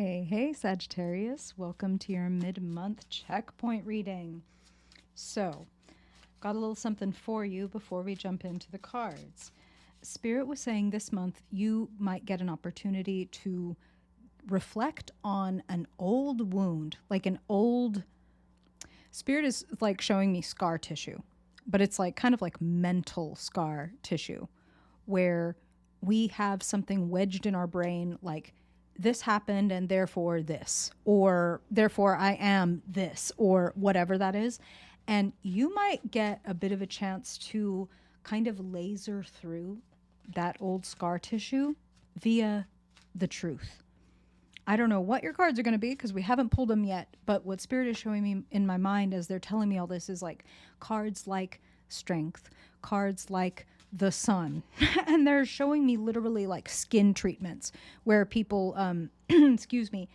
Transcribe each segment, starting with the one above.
Hey, Sagittarius. Welcome to your mid-month checkpoint reading. So, got a little something for you before we jump into the cards. Spirit was saying this month you might get an opportunity to reflect on an old wound, like an old. Spirit is like showing me scar tissue, but it's like kind of like mental scar tissue where we have something wedged in our brain like this happened and therefore this, or therefore I am this, or whatever that is. And you might get a bit of a chance to kind of laser through that old scar tissue via the truth. I don't know what your cards are going to be because we haven't pulled them yet, but what Spirit is showing me in my mind as they're telling me all this is like cards like strength, cards like the sun. And they're showing me literally like skin treatments where people, excuse me,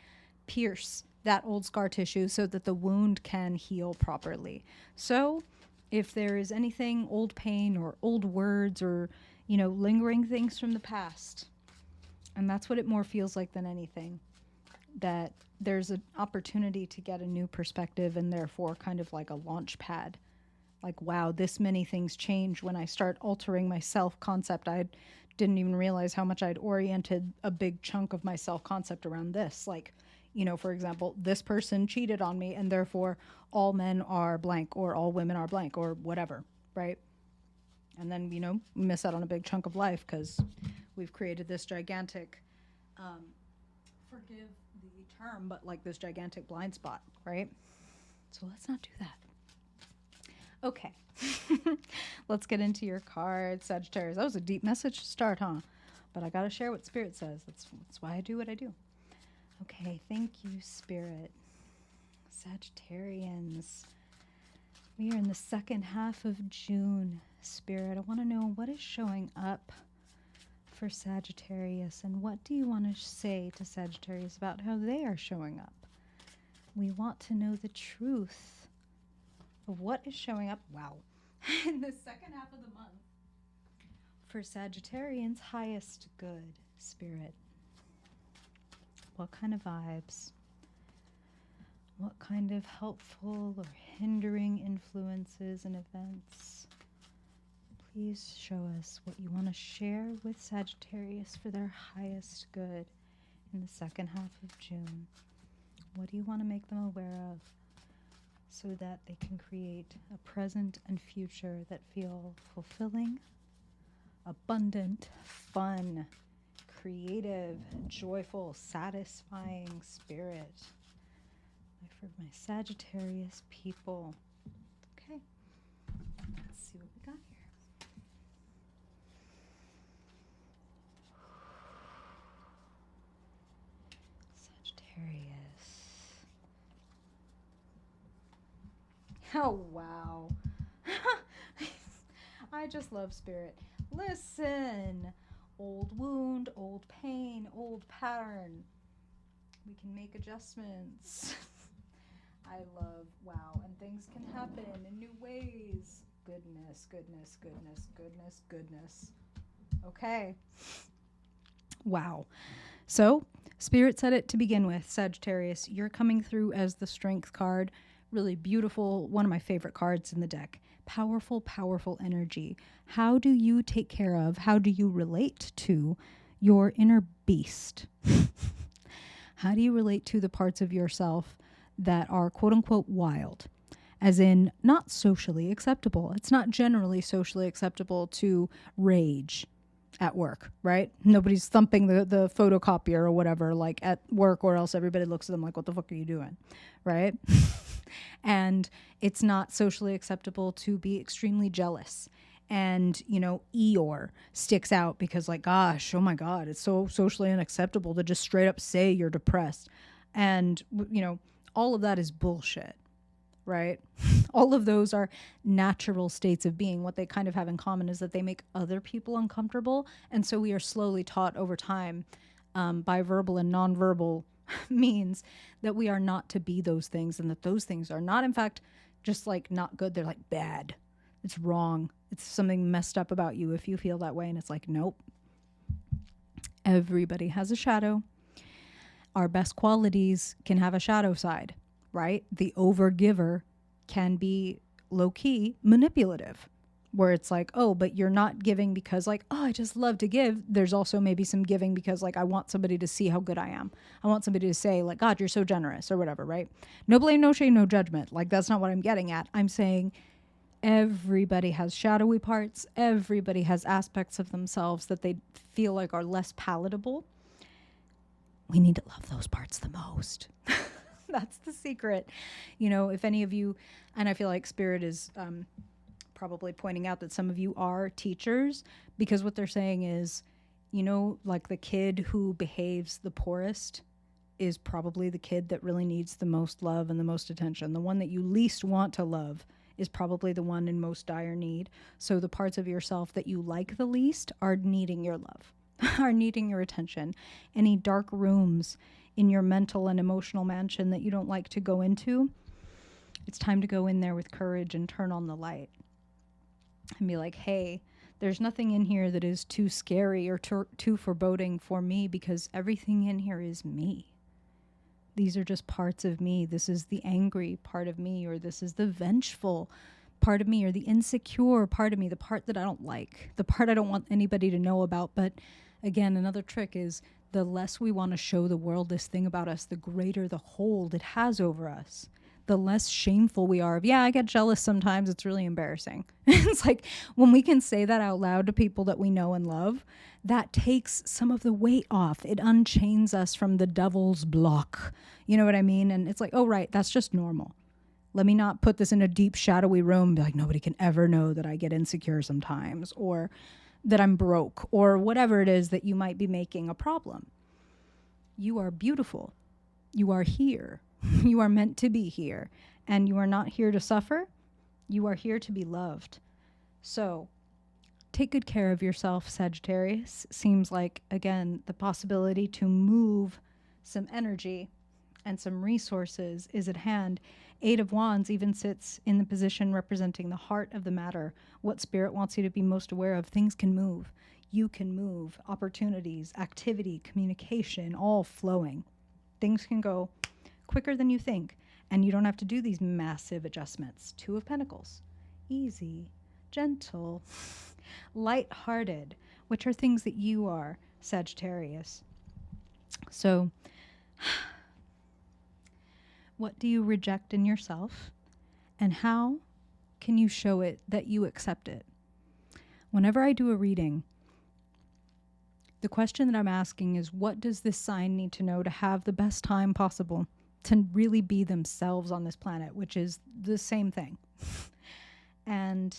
pierce that old scar tissue so that the wound can heal properly. So if there is anything, old pain or old words or, lingering things from the past, and that's what it more feels like than anything, that there's an opportunity to get a new perspective and therefore kind of like a launch pad. Like, wow, this many things change when I start altering my self-concept. I didn't even realize how much I'd oriented a big chunk of my self-concept around this. Like, for example, this person cheated on me and therefore all men are blank or all women are blank or whatever, right? And then, we miss out on a big chunk of life because we've created this gigantic, forgive the term, but like this gigantic blind spot, right? So let's not do that. Okay, let's get into your cards, Sagittarius. That was a deep message to start, huh? But I got to share what Spirit says. That's why I do what I do. Okay, thank you, Spirit. Sagittarians, we are in the second half of June. Spirit, I want to know what is showing up for Sagittarius and what do you want to say to Sagittarius about how they are showing up? We want to know the truth of what is showing up, in the second half of the month for Sagittarians' highest good, Spirit. What kind of vibes? What kind of helpful or hindering influences and events? Please show us what you want to share with Sagittarius for their highest good in the second half of June. What do you want to make them aware of so that they can create a present and future that feel fulfilling, abundant, fun, creative, joyful, satisfying, Spirit? For my Sagittarius people. Okay, let's see what we got here. Sagittarius. Oh, wow. I just love Spirit. Listen. Old wound, old pain, old pattern. We can make adjustments. I love, wow, and things can happen in new ways. Goodness, goodness, goodness, goodness, goodness. Okay. Wow. So, Spirit said it to begin with, Sagittarius. You're coming through as the Strength card. Really beautiful, one of my favorite cards in the deck. Powerful, powerful energy. How do you take care of, how do you relate to your inner beast? How do you relate to the parts of yourself that are quote unquote wild? As in not socially acceptable. It's not generally socially acceptable to rage at work, right? Nobody's thumping the photocopier or whatever like at work, or else everybody looks at them like, what the fuck are you doing? Right? And it's not socially acceptable to be extremely jealous. And, Eeyore sticks out because like, gosh, oh my God, it's so socially unacceptable to just straight up say you're depressed. And, all of that is bullshit, right? All of those are natural states of being. What they kind of have in common is that they make other people uncomfortable. And so we are slowly taught over time by verbal and nonverbal means that we are not to be those things, and that those things are not, in fact, just like not good. They're like bad. It's wrong. It's something messed up about you if you feel that way. And it's like, nope. Everybody has a shadow. our best qualities can have a shadow side, right? The overgiver can be low-key manipulative, where it's like, oh, but you're not giving because like, oh, I just love to give. There's also maybe some giving because like, I want somebody to see how good I am. I want somebody to say like, God, you're so generous or whatever, right? No blame, no shame, no judgment. Like, that's not what I'm getting at. I'm saying everybody has shadowy parts. Everybody has aspects of themselves that they feel like are less palatable. We need to love those parts the most. That's the secret. You know, if any of you, and I feel like Spirit is probably pointing out that some of you are teachers, because what they're saying is, you know, like the kid who behaves the poorest is probably the kid that really needs the most love and the most attention. The one that you least want to love is probably the one in most dire need. So the parts of yourself that you like the least are needing your love, are needing your attention. Any dark rooms in your mental and emotional mansion that you don't like to go into, it's time to go in there with courage and turn on the light and be like, hey, there's nothing in here that is too scary or too foreboding for me, because everything in here is me. These are just parts of me. This is the angry part of me, or this is the vengeful part of me, or the insecure part of me, the part that I don't like, the part I don't want anybody to know about. But again, another trick is the less we want to show the world this thing about us, the greater the hold it has over us. The less shameful we are of, yeah, I get jealous sometimes. It's really embarrassing. It's like when we can say that out loud to people that we know and love, that takes some of the weight off. It unchains us from the devil's block. You know what I mean? And it's like, oh, right, that's just normal. Let me not put this in a deep, shadowy room. Be like, nobody can ever know that I get insecure sometimes, or that I'm broke, or whatever it is that you might be making a problem. You are beautiful. You are here. You are meant to be here, and you are not here to suffer. You are here to be loved. So take good care of yourself, Sagittarius. Seems like, again, the possibility to move some energy and some resources is at hand. Eight of Wands even sits in the position representing the heart of the matter, what Spirit wants you to be most aware of. Things can move. You can move. Opportunities, activity, communication, all flowing. Things can go quicker than you think, and you don't have to do these massive adjustments. Two of Pentacles. Easy, gentle, light-hearted, which are things that you are, Sagittarius. So, what do you reject in yourself, and how can you show it that you accept it? Whenever I do a reading, the question that I'm asking is, what does this sign need to know to have the best time possible to really be themselves on this planet, which is the same thing. And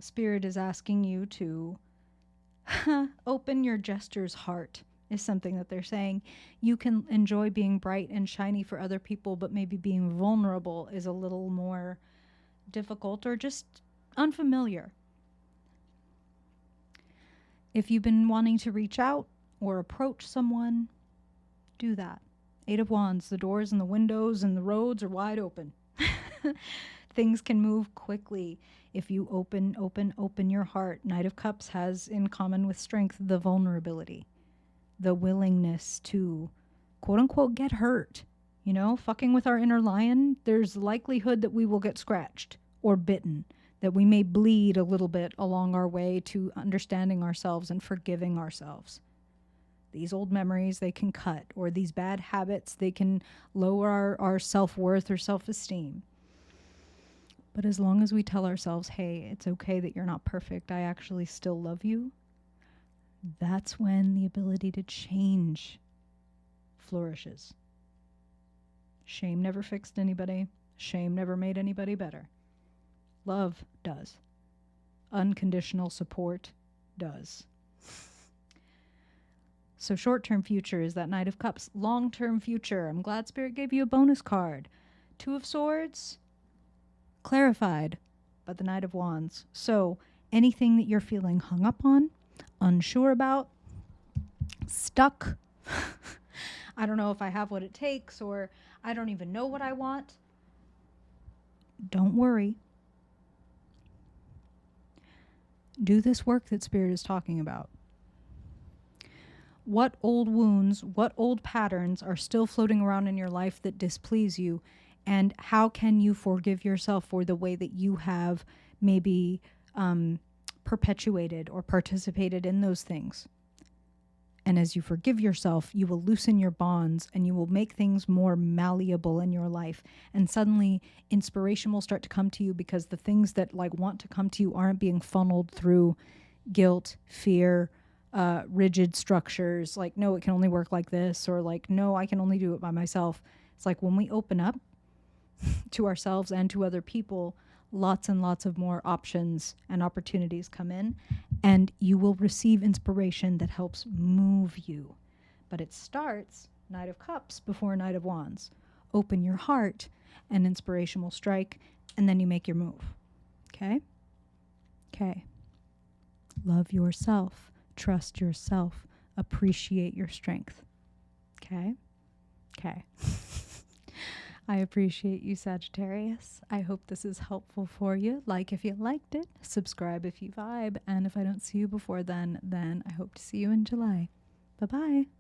Spirit is asking you to open your jester's heart, is something that they're saying. You can enjoy being bright and shiny for other people, but maybe being vulnerable is a little more difficult or just unfamiliar. If you've been wanting to reach out or approach someone, do that. Eight of Wands, the doors and the windows and the roads are wide open. Things can move quickly if you open your heart. Knight of Cups has in common with Strength the vulnerability, the willingness to, quote unquote, get hurt. You know, fucking with our inner lion, there's likelihood that we will get scratched or bitten, that we may bleed a little bit along our way to understanding ourselves and forgiving ourselves. These old memories, they can cut, or these bad habits, they can lower our self-worth or self-esteem. But as long as we tell ourselves, hey, it's okay that you're not perfect, I actually still love you, that's when the ability to change flourishes. Shame never fixed anybody. Shame never made anybody better. Love does. Unconditional support does. So short-term future is that Knight of Cups. Long-term future, I'm glad Spirit gave you a bonus card. Two of Swords, clarified by the Knight of Wands. So anything that you're feeling hung up on, unsure about, stuck, I don't know if I have what it takes, or I don't even know what I want, don't worry. Do this work that Spirit is talking about. what old wounds, what old patterns are still floating around in your life that displease you, and how can you forgive yourself for the way that you have maybe perpetuated or participated in those things. And as you forgive yourself, you will loosen your bonds and you will make things more malleable in your life. And suddenly inspiration will start to come to you, because the things that like want to come to you aren't being funneled through guilt, fear, rigid structures. Like, no, it can only work like this, or like, no, I can only do it by myself. It's like when we open up to ourselves and to other people, lots and lots of more options and opportunities come in, and you will receive inspiration that helps move you. But it starts Knight of Cups before Knight of Wands. Open your heart and inspiration will strike, and then you make your move. Okay? Okay. Love yourself. Trust yourself. Appreciate your strength. Okay? Okay. I appreciate you, Sagittarius. I hope this is helpful for you. Like if you liked it, subscribe if you vibe, and if I don't see you before then I hope to see you in July. Bye-bye.